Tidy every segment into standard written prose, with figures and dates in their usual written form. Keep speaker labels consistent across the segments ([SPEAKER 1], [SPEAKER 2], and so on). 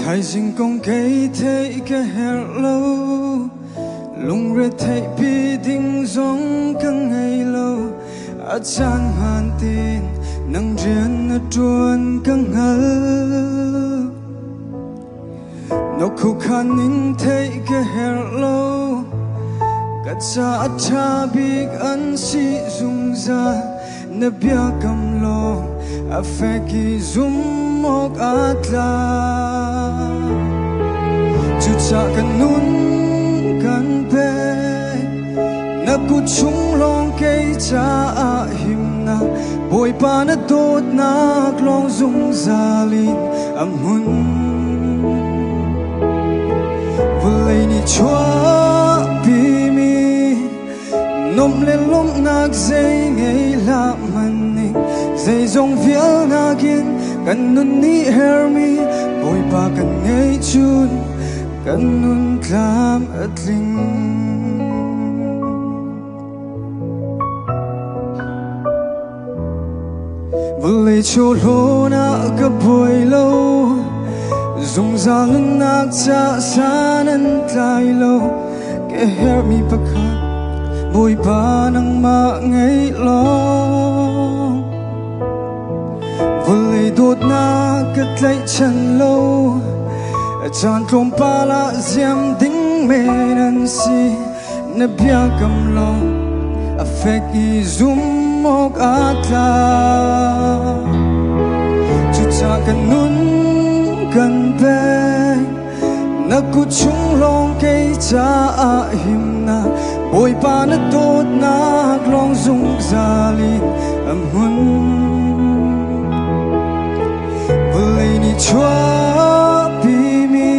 [SPEAKER 1] Thay dinh công cây thấy cái hẹn lâu lung rê thấy bi đinh giống căng ngày lâu ở chan hoàn tin nâng riêng ở truân căng hal nó khu khăn nín thấy cái hẹn lâu cả cha biết ăn si dùng ra nè bia cầm lo a phê kỳ zoom mok atla chú cha cần nun cần pe na cút chung long cây cha a him na bồi pa na tot na long dung zalin am hun vulay ni chua bi mi nom le lom nak zay ngay la man ni zay zong viel na kin kan nun ni her mi bồi pa kan ngay chun kan nun klam atling vulay cho lo na ka bồi lâu dung zang nak cha sanan tlai lo ke her mi pakhat bồi pa nang ma ngay long vulay dot na ka tlai chan lo chan tlom pa la ziam ding me nan si na bia kam lo a fek i zoom mok atla chu cha kan nun kan pe na ku chung long cây cha a him na bồi pa na tot na long dung zalin am hun vulay ni chua bi mi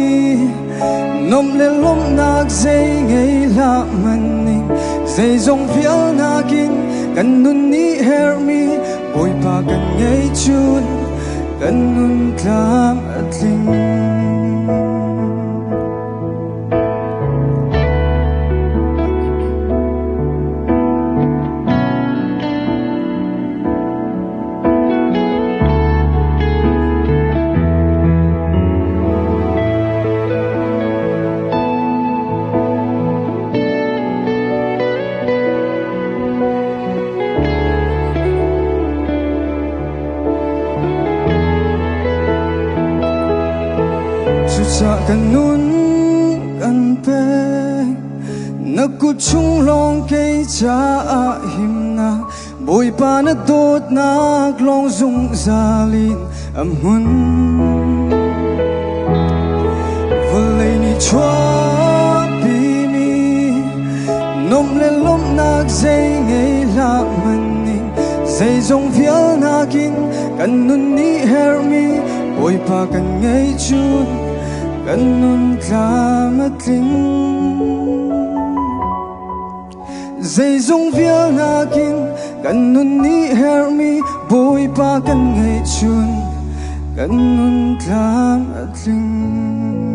[SPEAKER 1] nom le lom nak zay ngay la man ning zay zong viel na kin kan nun ni her mi bồi pa kan ngay chun kan nun klam atling cha kan nun kan pe na ku chung long cây cha a him na bồi pa na tot na long dung zalin am hun vulay ni chua bi mi nom le lom nak zay ngay la man ning zay zong viel na kin kan nun ni her mi bồi pa kan ngay chun kan nun klam atling zay zong viel na kin kan nun ni her mi bồi pa kan ngay chun kan nun klam atling